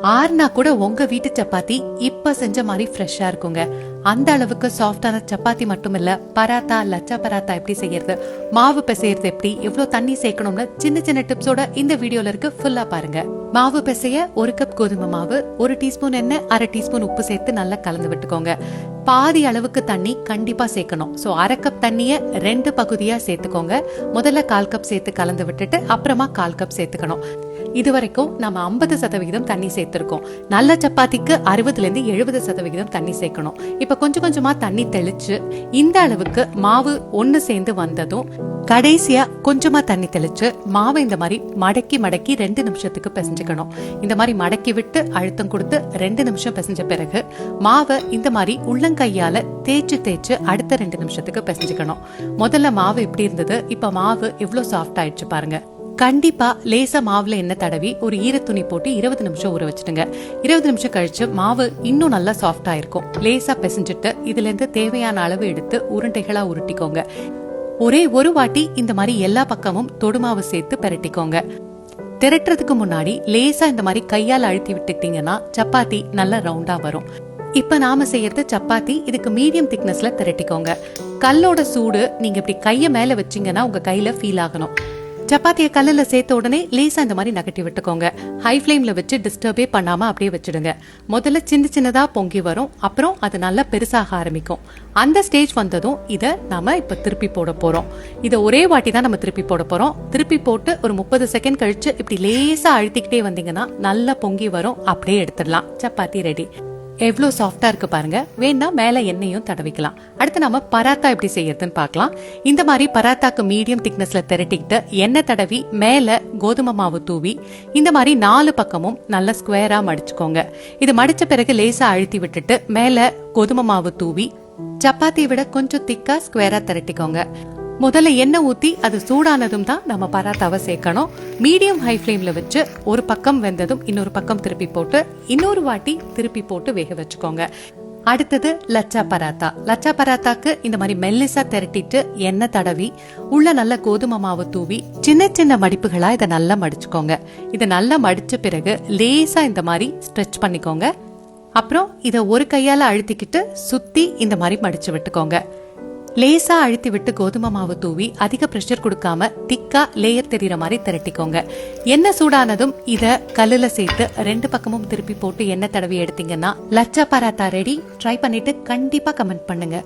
ஆறுனா கூட உங்க வீட்டு சப்பாத்தி இப்ப செஞ்ச மாதிரி ஃப்ரெஷ்ஷா இருக்குங்க. அந்த அளவுக்கு சாஃப்டான சப்பாத்தி மட்டும் இல்ல, பராத்தா, லச்சா பராத்தா எப்படி செய்யறது, மாவு பிசையறது எப்படி, எவ்வளவு தண்ணி சேர்க்கணும்னு சின்ன சின்ன டிப்ஸோட இந்த வீடியோல இருக்கு. ஃபுல்லா பாருங்க. மாவு பிசைய 1 கப் கோதுமை மாவு, 1 டீஸ்பூன் எண்ணெய், 1/2 டீஸ்பூன் உப்பு சேர்த்து நல்லா கலந்து விட்டுக்கோங்க. பாதி அளவுக்கு தண்ணி கண்டிப்பா சேர்க்கணும். சோ 1/2 கப் தண்ணிய 2 பகுதியா சேர்த்துக்கோங்க. முதல்ல 1/4 கப் சேர்த்து கலந்து விட்டுட்டு அப்புறமா 1/4 கப் சேர்த்துக்கணும். இதுவரைக்கும் நம்ம 50% தண்ணி சேர்த்திருக்கோம். நல்ல சப்பாத்திக்கு 60-70% தண்ணி சேர்க்கணும். இப்ப கொஞ்சம் கொஞ்சமா தண்ணி தெளிச்சு இந்த அளவுக்கு மாவு ஒன்னு சேர்ந்து வந்ததும் கடைசியா கொஞ்சமா தண்ணி தெளிச்சு மாவை இந்த மாதிரி மடக்கி மடக்கி 2 நிமிஷத்துக்கு பிசைஞ்சுக்கணும். இந்த மாதிரி மடக்கி விட்டு அழுத்தம் கொடுத்து 2 நிமிஷம் பிசைஞ்ச பிறகு மாவை இந்த மாதிரி உள்ளங்கையால தேய்ச்சு தேய்ச்சு அடுத்த 2 நிமிஷத்துக்கு பிசைஞ்சுக்கணும். முதல்ல மாவு எப்படி இருந்தது, இப்ப மாவு எவ்வளவு சாஃப்ட் ஆயிடுச்சு பாருங்க. கண்டிப்பா லேசா மாவுல எண்ணெய் தடவி ஒரு ஈர துணி போட்டு 20 நிமிஷம் ஊற வச்சுடுங்க. 20 நிமிஷம் கழிச்சு மாவு இன்னும் நல்லா சாஃப்டா இருக்கும். லேசா பிசைஞ்சிட்டு இதுல இருந்து தேவையான அளவு எடுத்து உருண்டைகளா உருட்டிக்கோங்க. ஒரே ஒரு வாட்டி இந்த மாதிரி எல்லா பக்கமும் தொடுமாவு சேர்த்து பெரட்டிக்கோங்க. திரட்டுறதுக்கு முன்னாடி லேசா இந்த மாதிரி கையால் அழுத்தி விட்டுட்டீங்கன்னா சப்பாத்தி நல்லா ரவுண்டா வரும். இப்ப நாம செய்யறது சப்பாத்தி. இதுக்கு மீடியம் திக்னஸ்ல திரட்டிக்கோங்க. கல்லோட சூடு நீங்க இப்படி கைய மேல வச்சீங்கன்னா உங்க கையில ஃபீல் ஆகணும். சப்பாத்திய கல்லுல சேர்த்த உடனே லேசா இந்த மாதிரி நகட்டி விட்டுக்கோங்க. ஹை ஃபிளேம்ல வச்சு டிஸ்டர்பே பண்ணாம அப்படியே வச்சிடுங்க. முதல்ல சின்ன சின்னதா பொங்கி வரும், அப்புறம் அது நல்லா பெருசாக ஆரம்பிக்கும். அந்த ஸ்டேஜ் வந்ததும் இத நாம இப்ப திருப்பி போட போறோம். இத ஒரே வாட்டி தான் நம்ம திருப்பி போட போறோம். திருப்பி போட்டு ஒரு 30 செகண்ட் கழிச்சு இப்படி லேசா அழுத்திக்கிட்டே வந்தீங்கன்னா நல்லா பொங்கி வரும். அப்படியே எடுத்துடலாம். சப்பாத்தி ரெடி. எவ்வளவு சாஃப்டா இருக்கு பாருங்க. வேணா மேல எண்ணெயும் தடவிக்கலாம். அடுத்து நம்ம பராத்தா எப்படி செய்யறதுன்னு பார்க்கலாம். இந்த மாதிரி பராத்தாக்கு மீடியம் திக்னஸ்ல திரட்டிக்கிட்டு எண்ணெய் தடவி மேல கோதுமை மாவு தூவி இந்த மாதிரி 4 பக்கமும் நல்ல ஸ்கொயரா மடிச்சுக்கோங்க. இது மடிச்ச பிறகு லேசா அழுத்தி விட்டுட்டு மேல கோதுமை மாவு தூவி சப்பாத்தியை விட கொஞ்சம் திக்கா ஸ்கொயரா திரட்டிக்கோங்க. முதல்ல எண்ணெய் ஊத்தி அது சூடானதும் தான் நம்ம பராத்தாவை சேர்க்கணும். மீடியம் ஹை ஃபிளேம்ல வச்சு ஒரு பக்கம் வெந்ததும் இன்னொரு பக்கம் திருப்பி போட்டு இன்னொரு வாட்டி திருப்பி போட்டு வேக வச்சுக்கோங்க. அடுத்தது லச்சா பராத்தா. லச்சா பராத்தாக்கு இந்த மாதிரி மெல்லிசா திரட்டிட்டு எண்ணெய் தடவி உள்ள நல்ல கோதுமை மாவு தூவி சின்ன சின்ன மடிப்புகளா இதை நல்லா மடிச்சுக்கோங்க. இதை நல்லா மடிச்ச பிறகு லேசா இந்த மாதிரி ஸ்ட்ரெச் பண்ணிக்கோங்க. அப்புறம் இதை ஒரு கையால அழுத்திக்கிட்டு சுத்தி இந்த மாதிரி மடிச்சு விட்டுக்கோங்க. லேசா அழுத்தி விட்டு கோதுமை மாவு தூவி அதிக பிரஷர் கொடுக்காம திக்கா லேயர் தெரியற மாதிரி திரட்டிக்கோங்க. எண்ணெய் சூடானதும் இத கல்லுல சேர்த்து 2 பக்கமும் திருப்பி போட்டு எண்ணெய் தடவி எடுத்தீங்கன்னா லச்சா பராத்தா ரெடி. ட்ரை பண்ணிட்டு கண்டிப்பா கமெண்ட் பண்ணுங்க.